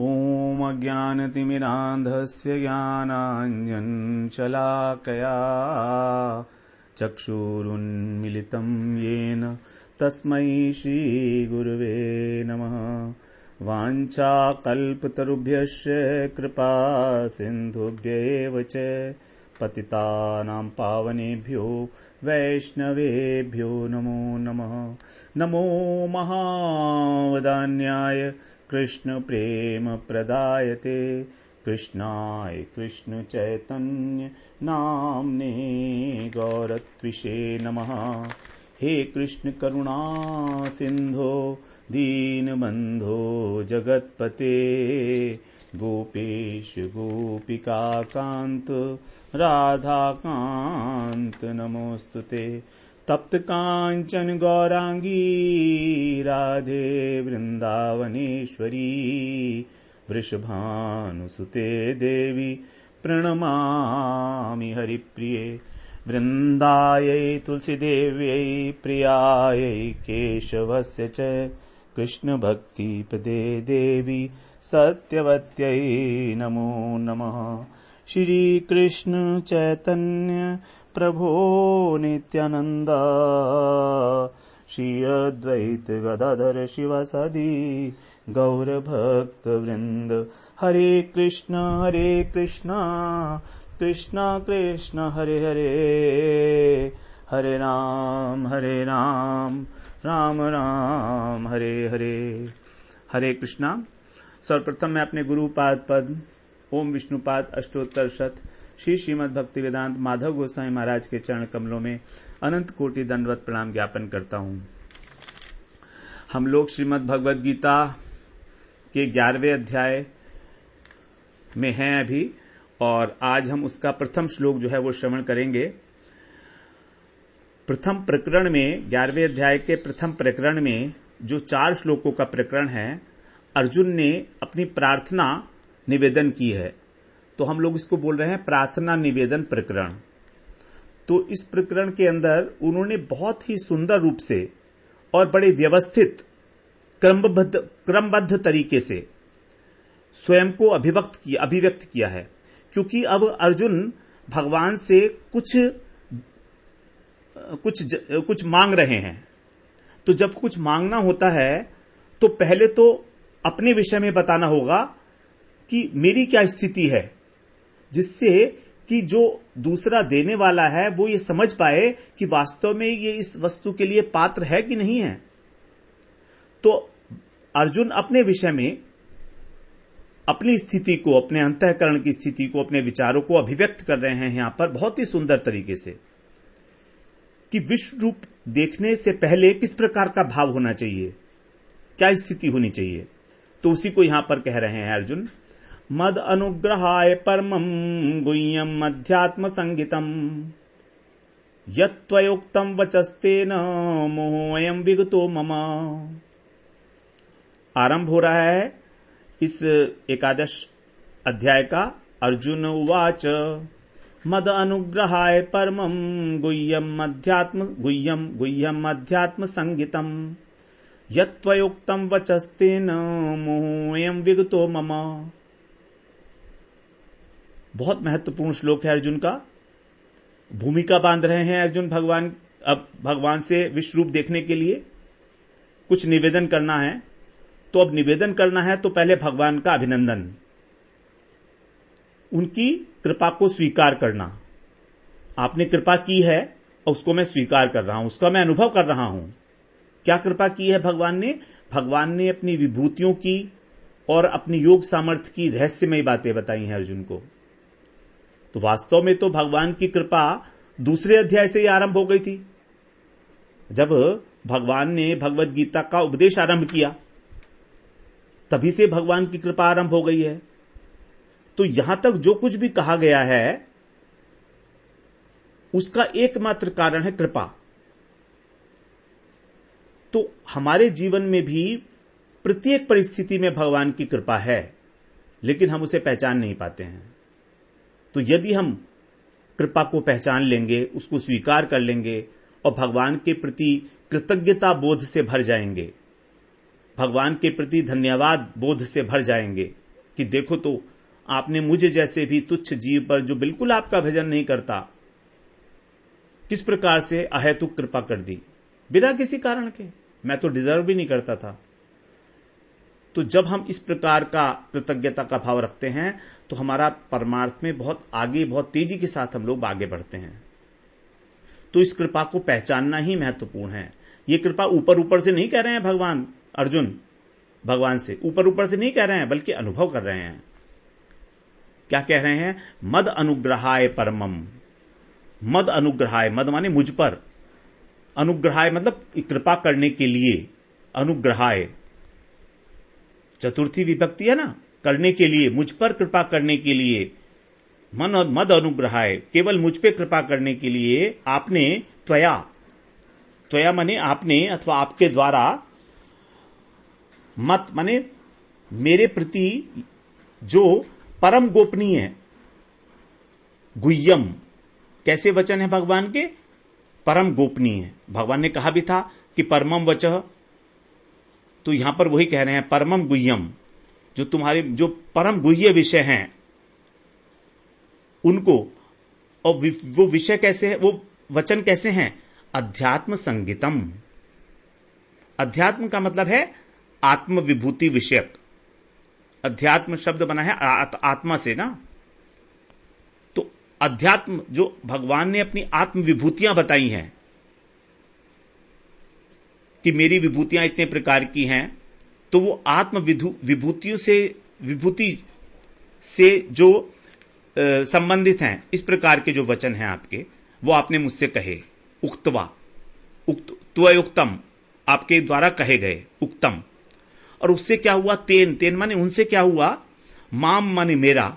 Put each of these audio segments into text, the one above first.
ॐ अज्ञानतिमिरान्धस्य ज्ञानाञ्जनशलाकया चक्षुरुन्मिलितं येन तस्मै श्रीगुरवे नमः। वाञ्छाकल्पतरुभ्यश्च कृपा सिन्धुभ्येव च पतितानां पावनेभ्यो वैष्णवेभ्यो नमो नमः। नमो महावदान्याय कृष्ण प्रेम प्रदायते कृष्णाय कृष्ण चैतन्य नाम्ने गौरत्विषे नमः। हे कृष्ण करुणा सिंधो दीनबंधो जगत्पते गोपेश गोपिका कांत राधा कांत नमोस्तुते। तप्त कांचन गौरांगी राधे वृंदावनेश्वरी वृषभानुसुते देवी प्रणमामि हरिप्रिये। वृंदायै तुलसीदेव्यै प्रियायै केशवस्य च कृष्णभक्तिपदे देवी सत्यवत्यै नमो नमः। श्री कृष्ण चैतन्य प्रभो नित्यानंद श्री अद्वैत गदाधर शिवासादि गौर भक्त वृंद। हरे कृष्ण कृष्ण कृष्ण हरे हरे, हरे राम राम राम हरे हरे। हरे कृष्णा। सर्वप्रथम मैं अपने गुरुपाद पद ओम विष्णुपाद अष्टोत्तर शत श्री श्रीमद् भक्ति वेदांत माधव गोसाई महाराज के चरण कमलों में अनंत कोटि दंडवत प्रणाम ज्ञापन करता हूं। हम लोग श्रीमद् भगवद गीता के 11वें अध्याय में हैं अभी, और आज हम उसका प्रथम श्लोक जो है वो श्रवण करेंगे। प्रथम प्रकरण में 11वें अध्याय के प्रथम प्रकरण में जो 4 श्लोकों का प्रकरण है, अर्जुन ने अपनी प्रार्थना निवेदन की है, तो हम लोग इसको बोल रहे हैं प्रार्थना निवेदन प्रकरण। तो इस प्रकरण के अंदर उन्होंने बहुत ही सुंदर रूप से और बड़े व्यवस्थित क्रमबद्ध तरीके से स्वयं को अभिव्यक्त किया है, क्योंकि अब अर्जुन भगवान से कुछ मांग रहे हैं। तो जब कुछ मांगना होता है तो पहले तो अपने विषय में बताना होगा कि मेरी क्या स्थिति है, जिससे कि जो दूसरा देने वाला है वो ये समझ पाए कि वास्तव में ये इस वस्तु के लिए पात्र है कि नहीं है। तो अर्जुन अपने विषय में अपनी स्थिति को, अपने अंतःकरण की स्थिति को, अपने विचारों को अभिव्यक्त कर रहे हैं यहां पर बहुत ही सुंदर तरीके से, कि विश्व रूप देखने से पहले किस प्रकार का भाव होना चाहिए, क्या स्थिति होनी चाहिए। तो उसी को यहां पर कह रहे हैं अर्जुन। मद अनुग्रहाय परमं गुह्यम अध्यात्म संगीतम यत्त्वयोक्तं वचस्तेन मोहोऽयं विगतो मम। आरंभ हो रहा है इस 11 अध्याय का। अर्जुन उवाच मद अनुग्रहाय परमं गुह्यम अध्यात्म संगीतम यत्त्वयोक्तं वचस्तेन मोहोऽयं विगतो मम। बहुत महत्वपूर्ण श्लोक है अर्जुन का। भूमिका बांध रहे हैं अर्जुन भगवान से विश्व रूप देखने के लिए कुछ निवेदन करना है। तो अब निवेदन करना है तो पहले भगवान का अभिनंदन, उनकी कृपा को स्वीकार करना। आपने कृपा की है और उसको मैं स्वीकार कर रहा हूं, उसका मैं अनुभव कर रहा हूं। क्या कृपा की है भगवान ने? भगवान ने अपनी विभूतियों की और अपनी योग सामर्थ्य की रहस्यमयी बातें बताई हैं अर्जुन को। तो वास्तव में तो भगवान की कृपा दूसरे अध्याय से ही आरंभ हो गई थी, जब भगवान ने भगवद गीता का उपदेश आरंभ किया, तभी से भगवान की कृपा आरंभ हो गई है। तो यहां तक जो कुछ भी कहा गया है उसका एकमात्र कारण है कृपा। तो हमारे जीवन में भी प्रत्येक परिस्थिति में भगवान की कृपा है, लेकिन हम उसे पहचान नहीं पाते हैं। तो यदि हम कृपा को पहचान लेंगे, उसको स्वीकार कर लेंगे और भगवान के प्रति कृतज्ञता बोध से भर जाएंगे, भगवान के प्रति धन्यवाद बोध से भर जाएंगे, कि देखो तो आपने मुझे जैसे भी तुच्छ जीव पर, जो बिल्कुल आपका भजन नहीं करता, किस प्रकार से अहेतुक कृपा कर दी बिना किसी कारण के। मैं तो डिजर्व भी नहीं करता था। तो जब हम इस प्रकार का कृतज्ञता का भाव रखते हैं तो हमारा परमार्थ में बहुत आगे, बहुत तेजी के साथ हम लोग आगे बढ़ते हैं। तो इस कृपा को पहचानना ही महत्वपूर्ण है। ये कृपा ऊपर ऊपर से नहीं कह रहे हैं भगवान अर्जुन, भगवान से ऊपर ऊपर से नहीं कह रहे हैं, बल्कि अनुभव कर रहे हैं। क्या कह रहे हैं? मद अनुग्रहाय परमम। मद अनुग्रहाय, मद माने मुझ पर, अनुग्रहाय मतलब कृपा करने के लिए, अनुग्रहाय चतुर्थी विभक्ति है ना, करने के लिए, मुझ पर कृपा करने के लिए। मद अनुग्रहाय, केवल मुझ पे कृपा करने के लिए आपने त्वया, त्वया माने आपने अथवा आपके द्वारा, मत माने मेरे प्रति जो परम गोपनीय, गुह्यम, कैसे वचन है भगवान के? परम गोपनीय। भगवान ने कहा भी था कि परमम वचः, तो यहां पर वही कह रहे हैं परमम गुह्यम, जो तुम्हारे जो परम गुह्य विषय हैं उनको। और वो विषय कैसे है, वो वचन कैसे हैं? अध्यात्म संगीतम। अध्यात्म का मतलब है आत्म विभूति विषयक। अध्यात्म शब्द बना है आत्मा से ना, तो अध्यात्म जो भगवान ने अपनी आत्म विभूतियां बताई हैं कि मेरी विभूतियां इतने प्रकार की हैं, तो वो आत्म विभूतियों से, विभूति से जो संबंधित हैं, इस प्रकार के जो वचन हैं आपके, वो आपने मुझसे कहे। उक्तवा, त्वयुक्तम, आपके द्वारा कहे गए, उक्तम। और उससे क्या हुआ? तेन, तेन माने उनसे क्या हुआ? माम माने मेरा,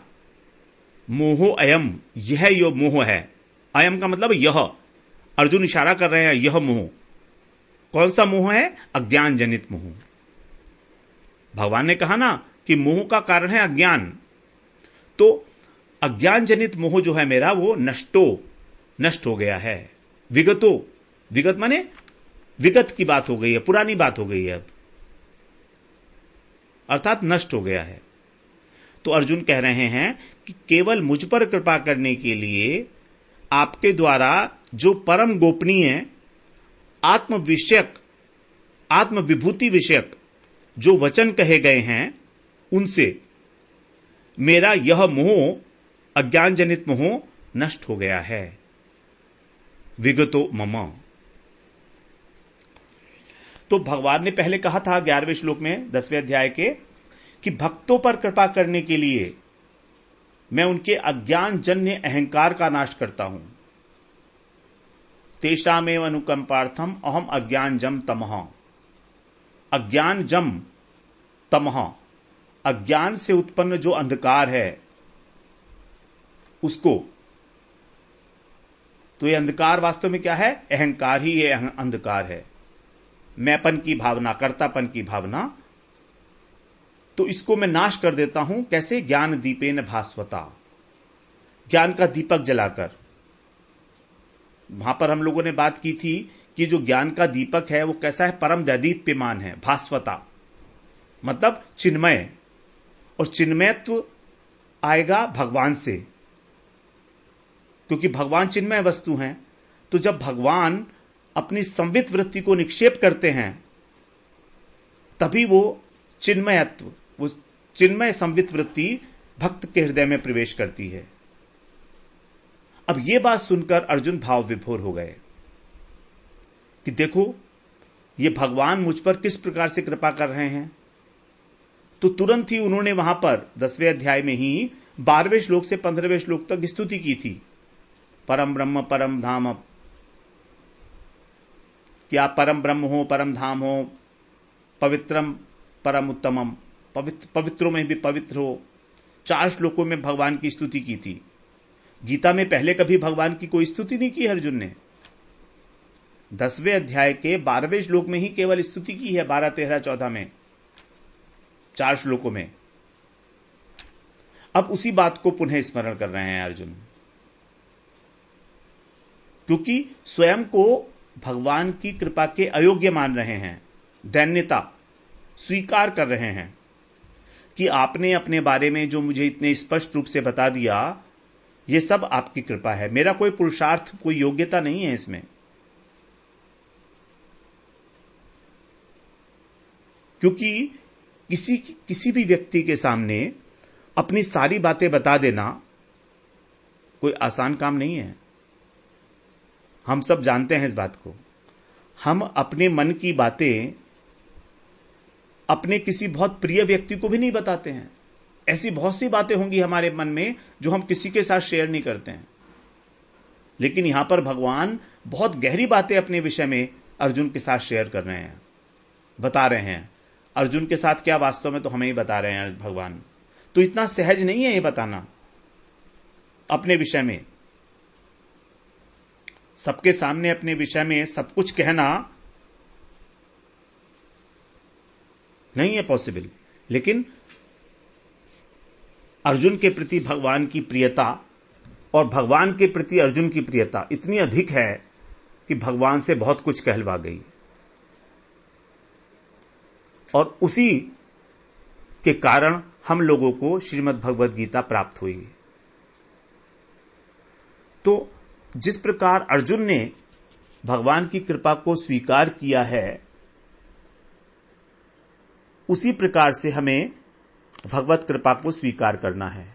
मोहो अयम, यह यो मोह है। अयम का मतलब यह, अर्जुन इशारा कर रहे हैं, यह मोह। कौन सा मोह है? अज्ञान जनित मोह। भगवान ने कहा ना कि मोह का कारण है अज्ञान, तो अज्ञान जनित मोह जो है मेरा, वो नष्ट हो गया है। विगतो, विगत माने विगत की बात हो गई है, पुरानी बात हो गई है अब, अर्थात नष्ट हो गया है। तो अर्जुन कह रहे हैं कि केवल मुझ पर कृपा करने के लिए आपके द्वारा जो परम गोपनीय, आत्म विषयक, आत्म विभूति विषयक जो वचन कहे गए हैं, उनसे मेरा यह मोह, अज्ञान जनित मोह नष्ट हो गया है। विगतो मम। तो भगवान ने पहले कहा था 11वें श्लोक में 10वें अध्याय के, कि भक्तों पर कृपा करने के लिए मैं उनके अज्ञान जन्य अहंकार का नाश करता हूं। तेषामेव अनुकंपार्थम अहम अज्ञान जम तमः। अज्ञान जम तमः, अज्ञान से उत्पन्न जो अंधकार है उसको, तो ये अंधकार वास्तव में क्या है? अहंकार ही ये अंधकार है, मैंपन की भावना, कर्तापन की भावना। तो इसको मैं नाश कर देता हूं। कैसे? ज्ञान दीपेन भास्वता, ज्ञान का दीपक जलाकर। वहां पर हम लोगों ने बात की थी कि जो ज्ञान का दीपक है वो कैसा है? परम दैदीप्यमान है। भास्वता मतलब चिन्मय, और चिन्मयत्व आएगा भगवान से, क्योंकि भगवान चिन्मय वस्तु हैं। तो जब भगवान अपनी संवित वृत्ति को निक्षेप करते हैं, तभी वो चिन्मयत्व, वो चिन्मय संवित वृत्ति भक्त के हृदय में प्रवेश करती है। अब ये बात सुनकर अर्जुन भाव विभोर हो गए कि देखो ये भगवान मुझ पर किस प्रकार से कृपा कर रहे हैं। तो तुरंत ही उन्होंने वहां पर 10वें अध्याय में ही 12वें श्लोक से 15वें श्लोक तक स्तुति की थी, परम ब्रह्म परम धाम, कि आप परम ब्रह्म हो, परम धाम हो, पवित्रम परम उत्तमम, पवित्रों में भी पवित्र हो। 4 श्लोकों में भगवान की स्तुति की थी। गीता में पहले कभी भगवान की कोई स्तुति नहीं की अर्जुन ने। 10वें अध्याय के 12वें श्लोक में ही केवल स्तुति की है, 12, 13, 14 में, 4 श्लोकों में। अब उसी बात को पुनः स्मरण कर रहे हैं अर्जुन, क्योंकि स्वयं को भगवान की कृपा के अयोग्य मान रहे हैं, दैन्यता स्वीकार कर रहे हैं। कि आपने अपने बारे में जो मुझे इतने स्पष्ट रूप से बता दिया, ये सब आपकी कृपा है। मेरा कोई पुरुषार्थ, कोई योग्यता नहीं है इसमें। क्योंकि किसी भी व्यक्ति के सामने अपनी सारी बातें बता देना कोई आसान काम नहीं है। हम सब जानते हैं इस बात को। हम अपने मन की बातें अपने किसी बहुत प्रिय व्यक्ति को भी नहीं बताते हैं। ऐसी बहुत सी बातें होंगी हमारे मन में जो हम किसी के साथ शेयर नहीं करते हैं। लेकिन यहां पर भगवान बहुत गहरी बातें अपने विषय में अर्जुन के साथ शेयर कर रहे हैं, बता रहे हैं। अर्जुन के साथ क्या, वास्तव में तो हमें ही बता रहे हैं भगवान। तो इतना सहज नहीं है ये बताना अपने विषय में। सबके सामने अपने विषय में सब कुछ कहना नहीं है पॉसिबल। लेकिन अर्जुन के प्रति भगवान की प्रियता और भगवान के प्रति अर्जुन की प्रियता इतनी अधिक है कि भगवान से बहुत कुछ कहलवा गई। और उसी के कारण हम लोगों को श्रीमद् भगवद गीता प्राप्त हुई। तो जिस प्रकार अर्जुन ने भगवान की कृपा को स्वीकार किया है, उसी प्रकार से हमें भगवत कृपा को स्वीकार करना है।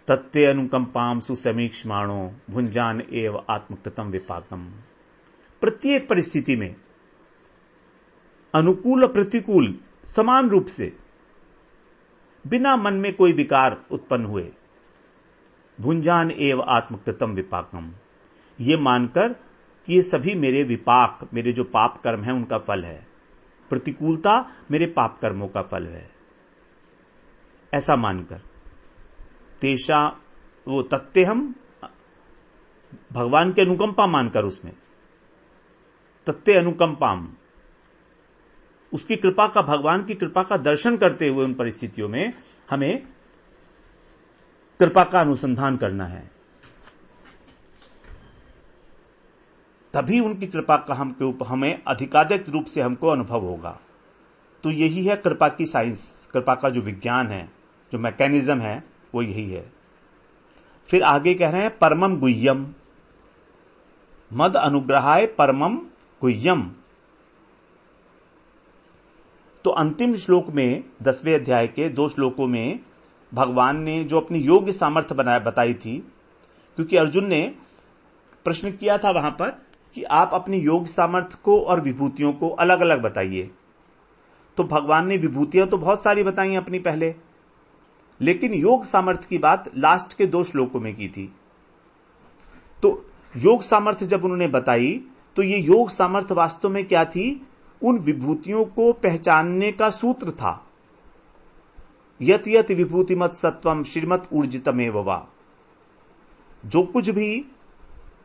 तत्ते अनुकंपाम सुसमीक्षमाणो भुंजान एव आत्मकृतम विपाकम। प्रत्येक परिस्थिति में अनुकूल और प्रतिकूल समान रूप से, बिना मन में कोई विकार उत्पन्न हुए, भुंजान एव आत्मकृतम विपाकम, ये मानकर कि ये सभी मेरे विपाक, मेरे जो पाप कर्म हैं उनका फल है, प्रतिकूलता मेरे पाप कर्मों का फल है, ऐसा मानकर तेषा वो तत्ते हम भगवान के अनुकंपा मानकर, उसमें तत्ते अनुकंपाम, उसकी कृपा का, भगवान की कृपा का दर्शन करते हुए उन परिस्थितियों में हमें कृपा का अनुसंधान करना है। तभी उनकी कृपा का हमें अधिकाधिक रूप से हमको अनुभव होगा। तो यही है कृपा की साइंस, कृपा का जो विज्ञान है, जो मैकेनिज्म है, वो यही है। फिर आगे कह रहे हैं परमम गुह्यम, मद अनुग्रहाय परमम गुह्यम। तो अंतिम श्लोक में 10वें अध्याय के 2 श्लोकों में भगवान ने जो अपनी योग्य सामर्थ्य बताई थी, क्योंकि अर्जुन ने प्रश्न किया था वहां पर कि आप अपनी योग सामर्थ्य को और विभूतियों को अलग अलग बताइए। तो भगवान ने विभूतियां तो बहुत सारी बताई अपनी पहले, लेकिन योग सामर्थ्य की बात लास्ट के 2 श्लोकों में की थी। तो योग सामर्थ्य जब उन्होंने बताई, तो ये योग सामर्थ्य वास्तव में क्या थी? उन विभूतियों को पहचानने का सूत्र था। यत यत विभूतिमत सत्वम श्रीमत ऊर्जितमेव वा। जो कुछ भी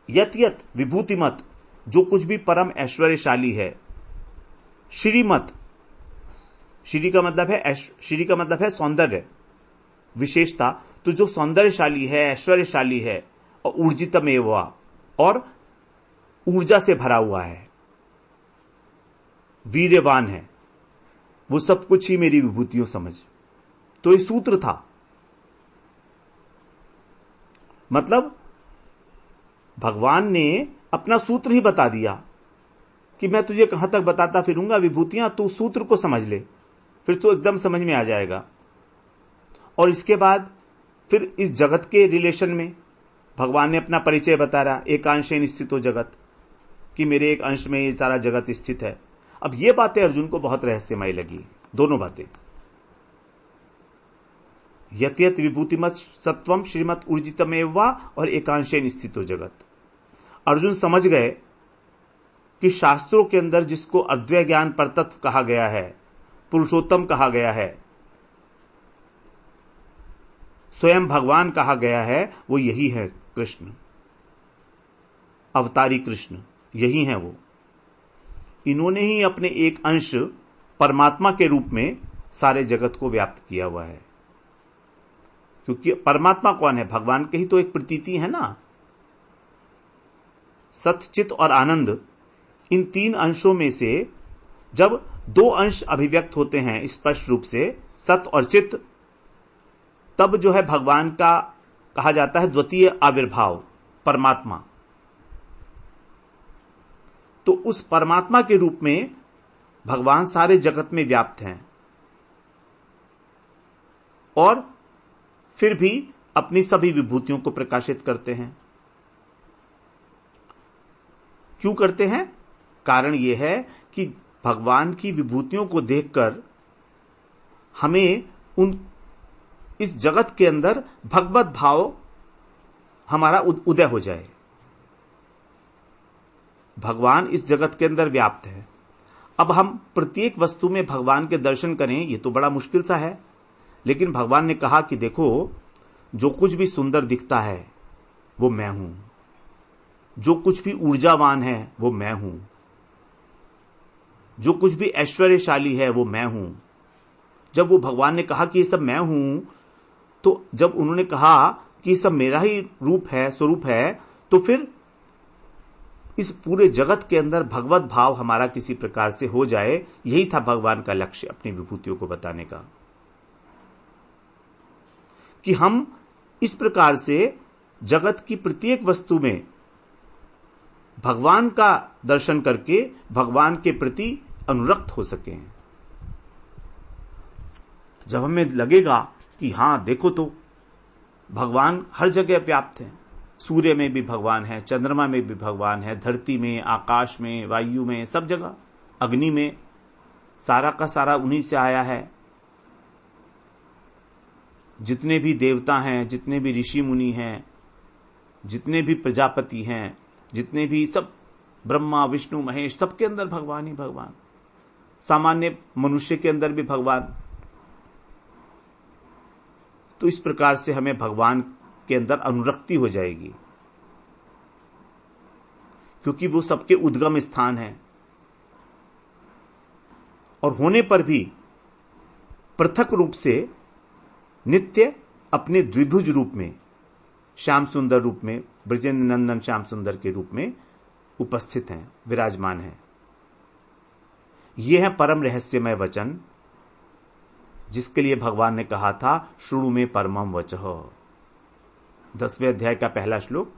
यत यत विभूतिमत, जो कुछ भी परम ऐश्वर्यशाली है, श्रीमत, श्री का मतलब है सौंदर्य, विशेषता। तो जो सौंदर्यशाली है, ऐश्वर्यशाली है, और ऊर्जितमेव वा, और ऊर्जा से भरा हुआ है, वीर्यवान है, वो सब कुछ ही मेरी विभूतियों समझ। तो ये सूत्र था। मतलब भगवान ने अपना सूत्र ही बता दिया कि मैं तुझे कहां तक बताता फिरूंगा विभूतियां, तू सूत्र को समझ ले, फिर तो एकदम समझ में आ जाएगा। और इसके बाद फिर इस जगत के रिलेशन में भगवान ने अपना परिचय बता रहा, एकांशेन स्थितो जगत, कि मेरे एक अंश में ये सारा जगत स्थित है। अब ये बातें अर्जुन को बहुत रहस्यमय लगी, दोनों बातें, यत यत विभूतिमत सत्वम श्रीमत ऊर्जितमेव वा और एकांशेन स्थितो जगत। अर्जुन समझ गए कि शास्त्रों के अंदर जिसको अद्वैत ज्ञान परतत्व कहा गया है, पुरुषोत्तम कहा गया है, स्वयं भगवान कहा गया है, वो यही है कृष्ण, अवतारी कृष्ण, यही है वो। इन्होंने ही अपने एक अंश परमात्मा के रूप में सारे जगत को व्याप्त किया हुआ है। क्योंकि परमात्मा कौन है? भगवान के ही तो एक प्रतीति है ना। सत्य, चित और आनंद, इन 3 अंशों में से जब 2 अंश अभिव्यक्त होते हैं स्पष्ट रूप से, सत और चित, तब जो है भगवान का कहा जाता है द्वितीय आविर्भाव, परमात्मा। तो उस परमात्मा के रूप में भगवान सारे जगत में व्याप्त हैं और फिर भी अपनी सभी विभूतियों को प्रकाशित करते हैं। क्यों करते हैं? कारण यह है कि भगवान की विभूतियों को देखकर हमें इस जगत के अंदर भगवत भाव हमारा उदय हो जाए। भगवान इस जगत के अंदर व्याप्त है। अब हम प्रत्येक वस्तु में भगवान के दर्शन करें, ये तो बड़ा मुश्किल सा है, लेकिन भगवान ने कहा कि देखो, जो कुछ भी सुंदर दिखता है वो मैं हूं, जो कुछ भी ऊर्जावान है वो मैं हूं, जो कुछ भी ऐश्वर्यशाली है वो मैं हूं। जब वो भगवान ने कहा कि ये सब मैं हूं, तो जब उन्होंने कहा कि ये सब मेरा ही रूप है, स्वरूप है, तो फिर इस पूरे जगत के अंदर भगवत भाव हमारा किसी प्रकार से हो जाए, यही था भगवान का लक्ष्य अपनी विभूतियों को बताने का, कि हम इस प्रकार से जगत की प्रत्येक वस्तु में भगवान का दर्शन करके भगवान के प्रति अनुरक्त हो सकें। जब हमें लगेगा कि हां देखो तो भगवान हर जगह व्याप्त है, सूर्य में भी भगवान है, चंद्रमा में भी भगवान है, धरती में, आकाश में, वायु में, सब जगह, अग्नि में, सारा का सारा उन्हीं से आया है। जितने भी देवता हैं, जितने भी ऋषि मुनि हैं, जितने भी प्रजापति हैं, जितने भी सब, ब्रह्मा विष्णु महेश, सबके अंदर भगवान ही भगवान। सामान्य मनुष्य के अंदर भी भगवान। तो इस प्रकार से हमें भगवान के अंदर अनुरक्ति हो जाएगी, क्योंकि वो सबके उद्गम स्थान है और होने पर भी पृथक रूप से नित्य अपने द्विभुज रूप में, श्याम सुंदर रूप में, ब्रजेंद्र नंदन श्याम सुंदर के रूप में उपस्थित हैं, विराजमान हैं। ये है परम रहस्यमय वचन, जिसके लिए भगवान ने कहा था शृणु में परमम वचः, 10वें अध्याय का पहला श्लोक।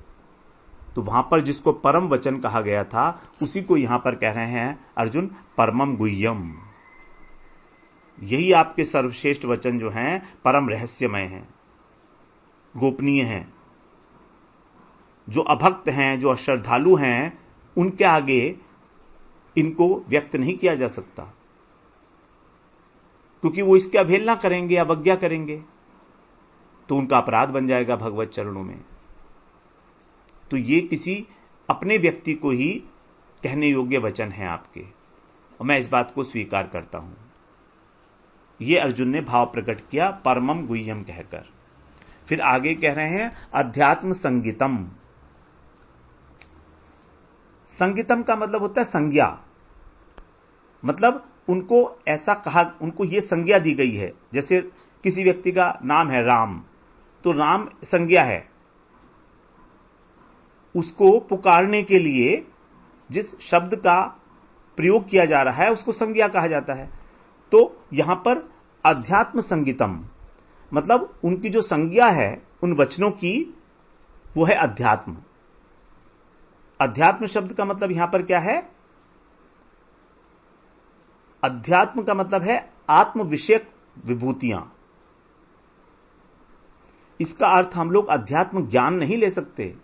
तो वहां पर जिसको परम वचन कहा गया था, उसी को यहां पर कह रहे हैं अर्जुन, परमम गुह्यम। यही आपके सर्वश्रेष्ठ वचन जो हैं परम रहस्यमय हैं, गोपनीय हैं। जो अभक्त हैं, जो अश्रद्धालु हैं, उनके आगे इनको व्यक्त नहीं किया जा सकता, क्योंकि वो इसकी अवहेलना करेंगे, अवज्ञा करेंगे, तो उनका अपराध बन जाएगा भगवत चरणों में। तो ये किसी अपने व्यक्ति को ही कहने योग्य वचन है आपके, और मैं इस बात को स्वीकार करता हूं। ये अर्जुन ने भाव प्रकट किया परमम गुह्यम कहकर। फिर आगे कह रहे हैं अध्यात्म संगीतम। संगीतम का मतलब होता है संज्ञा, मतलब उनको ऐसा कहा, उनको ये संज्ञा दी गई है। जैसे किसी व्यक्ति का नाम है राम, तो राम संज्ञा है। उसको पुकारने के लिए जिस शब्द का प्रयोग किया जा रहा है उसको संज्ञा कहा जाता है। तो यहां पर अध्यात्म संगीतम मतलब उनकी जो संज्ञा है उन वचनों की, वो है अध्यात्म। अध्यात्म शब्द का मतलब यहां पर क्या है? अध्यात्म का मतलब है आत्म विषयक विभूतियां। इसका अर्थ हम लोग अध्यात्म ज्ञान नहीं ले सकते,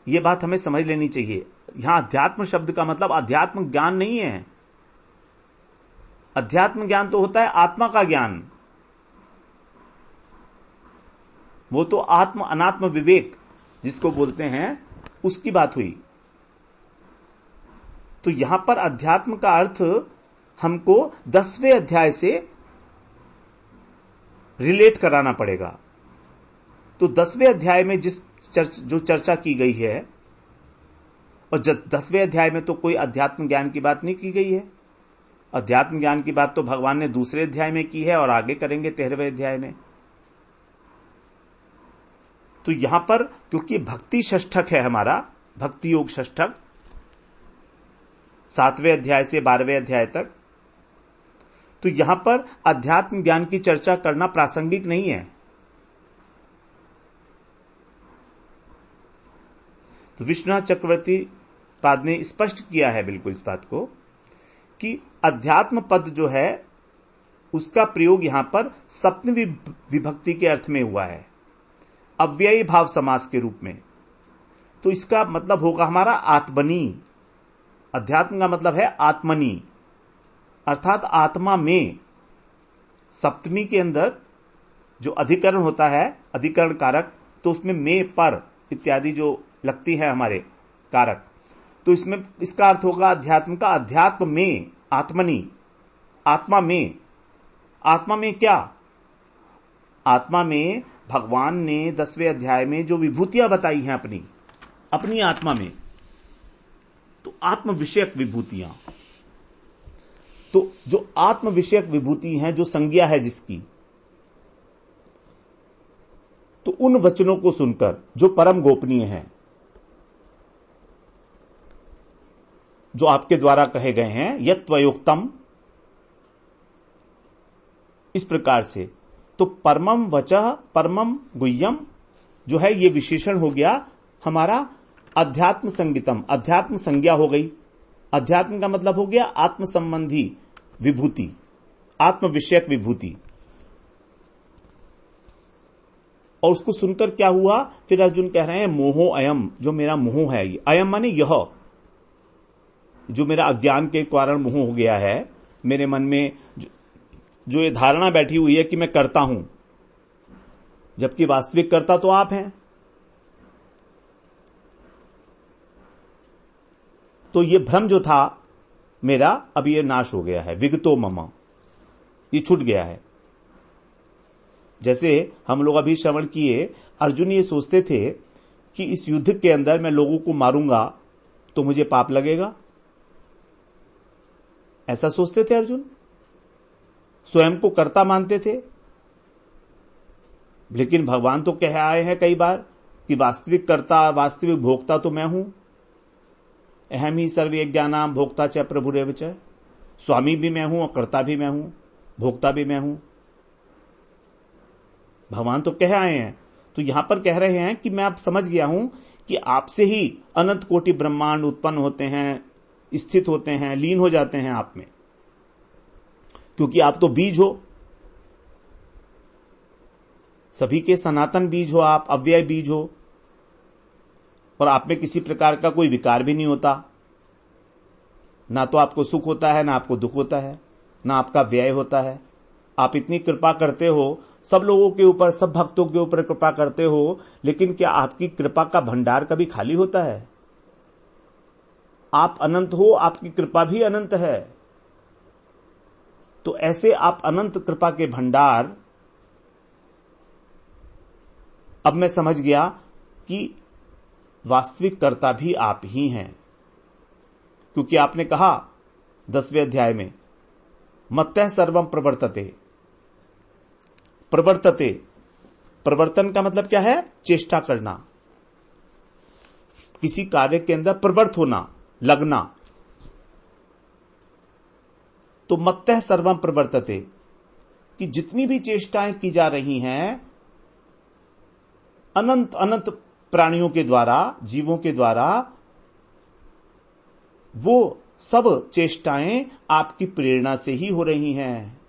यह बात हमें समझ लेनी चाहिए। यहां अध्यात्म शब्द का मतलब अध्यात्म ज्ञान नहीं है। अध्यात्म ज्ञान तो होता है आत्मा का ज्ञान, वो तो आत्म अनात्म विवेक जिसको बोलते हैं, उसकी बात हुई। तो यहां पर अध्यात्म का अर्थ हमको 10वें अध्याय से रिलेट कराना पड़ेगा। तो 10वें अध्याय में जो चर्चा की गई है, और 10वें अध्याय में तो कोई अध्यात्म ज्ञान की बात नहीं की गई है। अध्यात्म ज्ञान की बात तो भगवान ने दूसरे अध्याय में की है और आगे करेंगे 13वें अध्याय में। तो यहां पर क्योंकि भक्ति षष्ठक है हमारा, भक्ति योग षष्ठक 7वें अध्याय से 12वें अध्याय तक, तो यहां पर अध्यात्म ज्ञान की चर्चा करना प्रासंगिक नहीं है। तो विश्वनाथ चक्रवर्ती पाद ने स्पष्ट किया है बिल्कुल इस बात को कि अध्यात्म पद जो है उसका प्रयोग यहां पर सप्तमी विभक्ति के अर्थ में हुआ है, अव्ययी भाव समास के रूप में। तो इसका मतलब होगा हमारा आत्मनी। अध्यात्म का मतलब है आत्मनी, अर्थात आत्मा में। सप्तमी के अंदर जो अधिकरण होता है, अधिकरण कारक, तो उसमें में, पर इत्यादि जो लगती है हमारे कारक, तो इसमें इसका अर्थ होगा अध्यात्म का अध्यात्म में, आत्मनी, आत्मा में। आत्मा में क्या? आत्मा में भगवान ने 10वें अध्याय में जो विभूतियां बताई हैं अपनी आत्मा में, तो आत्म विषयक विभूतियां। तो जो आत्म विषयक विभूति हैं, जो संज्ञा है जिसकी, तो उन वचनों को सुनकर जो परम गोपनीय हैं, जो आपके द्वारा कहे गए हैं, यत्त्वयोक्तम, इस प्रकार से, तो परमम वचः परमम गुह्यम जो है ये विशेषण हो गया हमारा अध्यात्म संगीतम। अध्यात्म संज्ञा हो गई। अध्यात्म का मतलब हो गया आत्म संबंधी विभूति, आत्म विषयक विभूति। और उसको सुनकर क्या हुआ? फिर अर्जुन कह रहे हैं मोहो अयम, जो मेरा मोह है, ये अयम माने यह, जो मेरा अज्ञान के कारण मोह हो गया है, मेरे मन में जो ये धारणा बैठी हुई है कि मैं करता हूं, जबकि वास्तविक कर्ता तो आप हैं। तो ये भ्रम जो था मेरा, अब ये नाश हो गया है। विगतो मम, ये छूट गया है। जैसे हम लोग अभी श्रवण किए, अर्जुन ये सोचते थे कि इस युद्ध के अंदर मैं लोगों को मारूंगा तो मुझे पाप लगेगा, ऐसा सोचते थे अर्जुन, स्वयं को कर्ता मानते थे। लेकिन भगवान तो कह आए हैं कई बार कि वास्तविक कर्ता, वास्तविक भोक्ता तो मैं हूं। अहम ही सर्वज्ञानाम भोक्ता च प्रभुरेव च, स्वामी भी मैं हूं और कर्ता भी मैं हूं, भोक्ता भी मैं हूं। भगवान तो कह आए हैं। तो यहां पर कह रहे हैं कि मैं अब समझ गया हूं कि आपसे ही अनंत कोटि ब्रह्मांड उत्पन्न होते हैं, स्थित होते हैं, लीन हो जाते हैं आप में, क्योंकि आप तो बीज हो, सभी के सनातन बीज हो, आप अव्यय बीज हो, और आप में किसी प्रकार का कोई विकार भी नहीं होता। ना तो आपको सुख होता है, ना आपको दुख होता है, ना आपका व्यय होता है। आप इतनी कृपा करते हो सब लोगों के ऊपर, सब भक्तों के ऊपर कृपा करते हो, लेकिन क्या आपकी कृपा का भंडार कभी खाली होता है? आप अनंत हो, आपकी कृपा भी अनंत है। तो ऐसे आप अनंत कृपा के भंडार, अब मैं समझ गया कि वास्तविक कर्ता भी आप ही हैं, क्योंकि आपने कहा 10वें अध्याय में मत्तः सर्वम प्रवर्तते। प्रवर्तते, प्रवर्तन का मतलब क्या है? चेष्टा करना, किसी कार्य के अंदर प्रवृत्त होना, लगना। तो मत्तः सर्वम प्रवर्तते, कि जितनी भी चेष्टाएं की जा रही हैं अनंत अनंत प्राणियों के द्वारा, जीवों के द्वारा, वो सब चेष्टाएं आपकी प्रेरणा से ही हो रही हैं।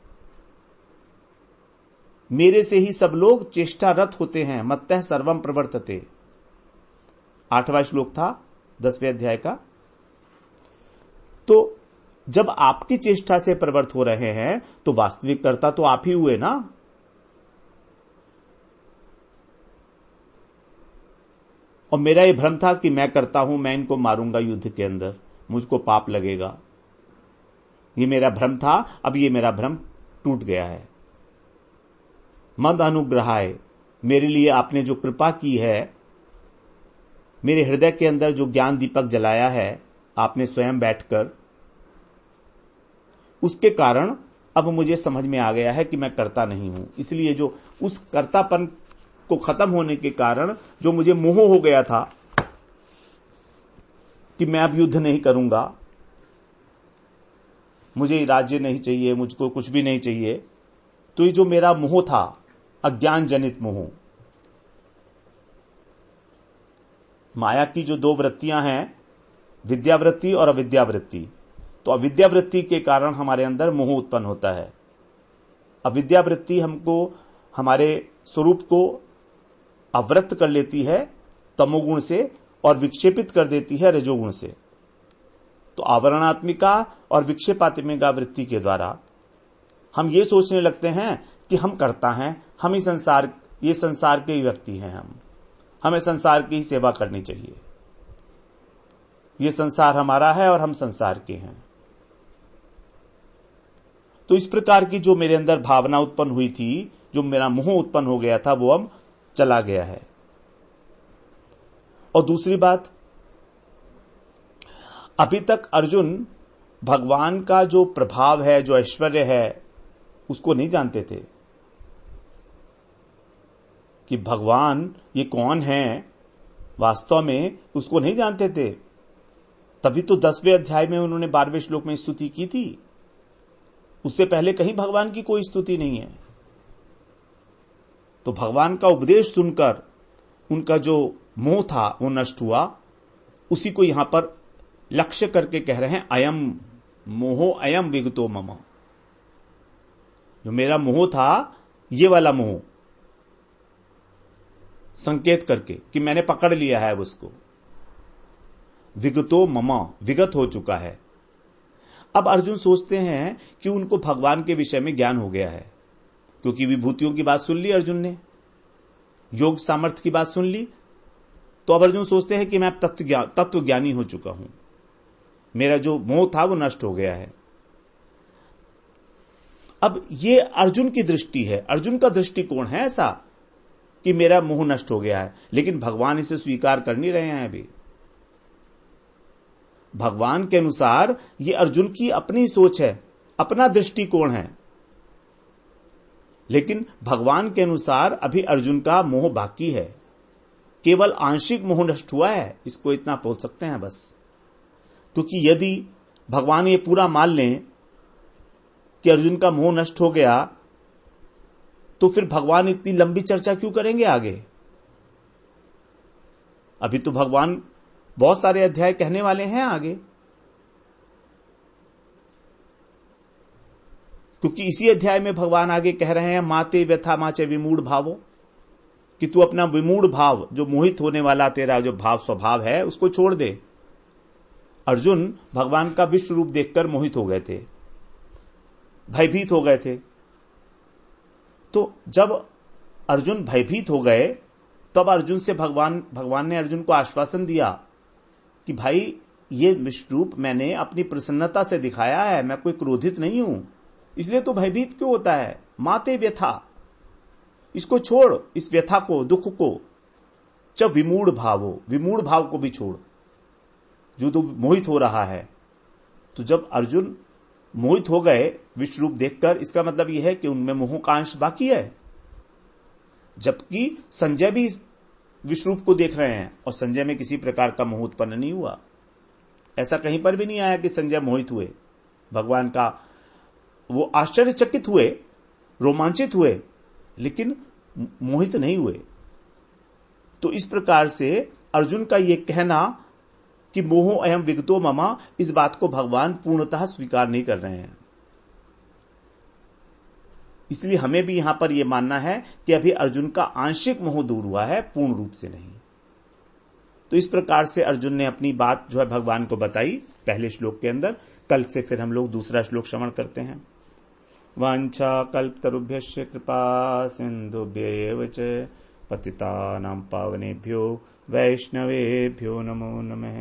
मेरे से ही सब लोग चेष्टारत होते हैं। मत्तः सर्वम प्रवर्तते, 8वां श्लोक था 10वें अध्याय का। तो जब आपकी चेष्टा से प्रवृत्त हो रहे हैं तो वास्तविक कर्ता तो आप ही हुए ना। और मेरा यह भ्रम था कि मैं करता हूं, मैं इनको मारूंगा युद्ध के अंदर, मुझको पाप लगेगा, ये मेरा भ्रम था। अब ये मेरा भ्रम टूट गया है। मद अनुग्रहाय, मेरे लिए आपने जो कृपा की है, मेरे हृदय के अंदर जो ज्ञान दीपक जलाया है आपने स्वयं बैठकर, उसके कारण अब मुझे समझ में आ गया है कि मैं करता नहीं हूं। इसलिए जो उस कर्तापन को खत्म होने के कारण जो मुझे मोह हो गया था कि मैं अब युद्ध नहीं करूंगा, मुझे राज्य नहीं चाहिए, मुझको कुछ भी नहीं चाहिए, तो ये जो मेरा मोह था, अज्ञान जनित मोह, माया की जो दो वृत्तियां हैं, विद्यावृत्ति और अविद्यावृत्ति, तो अविद्यावृत्ति के कारण हमारे अंदर मोह उत्पन्न होता है। अविद्यावृत्ति हमको हमारे स्वरूप को अवृत कर लेती है तमोगुण से और विक्षेपित कर देती है रजोगुण से। तो आवरणात्मिका और विक्षेपात्मिका वृत्ति के द्वारा हम ये सोचने लगते हैं कि हम करता हैं, हम ये संसार के ही व्यक्ति हैं, हमें संसार की ही सेवा करनी चाहिए, ये संसार हमारा है और हम संसार के हैं। तो इस प्रकार की जो मेरे अंदर भावना उत्पन्न हुई थी, जो मेरा मोह उत्पन्न हो गया था, वो अब चला गया है। और दूसरी बात, अभी तक अर्जुन भगवान का जो प्रभाव है, जो ऐश्वर्य है, उसको नहीं जानते थे कि भगवान ये कौन है, वास्तव में उसको नहीं जानते थे। तभी तो 10वें अध्याय में उन्होंने 12वें श्लोक में स्तुति की थी। उससे पहले कहीं भगवान की कोई स्तुति नहीं है। तो भगवान का उपदेश सुनकर उनका जो मोह था वो नष्ट हुआ। उसी को यहां पर लक्ष्य करके कह रहे हैं, अयम मोहो अयम विगतो मम। जो मेरा मोह था, ये वाला मोह, संकेत करके कि मैंने पकड़ लिया है उसको। विगतो मम, विगत हो चुका है। अब अर्जुन सोचते हैं कि उनको भगवान के विषय में ज्ञान हो गया है, क्योंकि विभूतियों की बात सुन ली अर्जुन ने, योग सामर्थ्य की बात सुन ली। तो अब अर्जुन सोचते हैं कि मैं तत्व ज्ञानी हो चुका हूं, मेरा जो मोह था वो नष्ट हो गया है। अब ये अर्जुन की दृष्टि है, अर्जुन का दृष्टिकोण है ऐसा कि मेरा मोह नष्ट हो गया है, लेकिन भगवान इसे स्वीकार कर नहीं रहे हैं। अभी भगवान के अनुसार ये अर्जुन की अपनी सोच है, अपना दृष्टिकोण है, लेकिन भगवान के अनुसार अभी अर्जुन का मोह बाकी है, केवल आंशिक मोह नष्ट हुआ है, इसको इतना बोल सकते हैं बस। क्योंकि यदि भगवान ये पूरा मान लें कि अर्जुन का मोह नष्ट हो गया, तो फिर भगवान इतनी लंबी चर्चा क्यों करेंगे आगे। अभी तो भगवान बहुत सारे अध्याय कहने वाले हैं आगे, क्योंकि इसी अध्याय में भगवान आगे कह रहे हैं, माते व्यथा माचे विमूढ़ भावो, कि तू अपना विमूढ़ भाव, जो मोहित होने वाला तेरा जो भाव स्वभाव है, उसको छोड़ दे। अर्जुन भगवान का विश्व रूप देखकर मोहित हो गए थे, भयभीत हो गए थे। तो जब अर्जुन भयभीत हो गए, तब अर्जुन से भगवान ने अर्जुन को आश्वासन दिया कि भाई, ये विश्व रूप मैंने अपनी प्रसन्नता से दिखाया है, मैं कोई क्रोधित नहीं हूं, इसलिए तो भयभीत क्यों होता है। माते व्यथा, इसको छोड़, इस व्यथा को, दुख को। जब विमूढ़ भाव हो, विमूढ़ भाव को भी छोड़, जो तो मोहित हो रहा है। तो जब अर्जुन मोहित हो गए विश्व रूप देखकर, इसका मतलब यह है कि उनमें मोह का अंश बाकी है। जबकि संजय भी विश्व रूप को देख रहे हैं और संजय में किसी प्रकार का मोह उत्पन्न नहीं हुआ। ऐसा कहीं पर भी नहीं आया कि संजय मोहित हुए भगवान का, वो आश्चर्यचकित हुए, रोमांचित हुए, लेकिन मोहित नहीं हुए। तो इस प्रकार से अर्जुन का यह कहना कि मोहो अयम विगतो ममा, इस बात को भगवान पूर्णतः स्वीकार नहीं कर रहे हैं। इसलिए हमें भी यहां पर यह मानना है कि अभी अर्जुन का आंशिक मोह दूर हुआ है, पूर्ण रूप से नहीं। तो इस प्रकार से अर्जुन ने अपनी बात जो है भगवान को बताई पहले श्लोक के अंदर। कल से फिर हम लोग दूसरा श्लोक श्रवण करते हैं। वांछा कल्पतरुभ्यश्च कृपा सिन्धुभ्यैव च पतितानां पावनेभ्यो वैष्णवेभ्यो नमो नमः।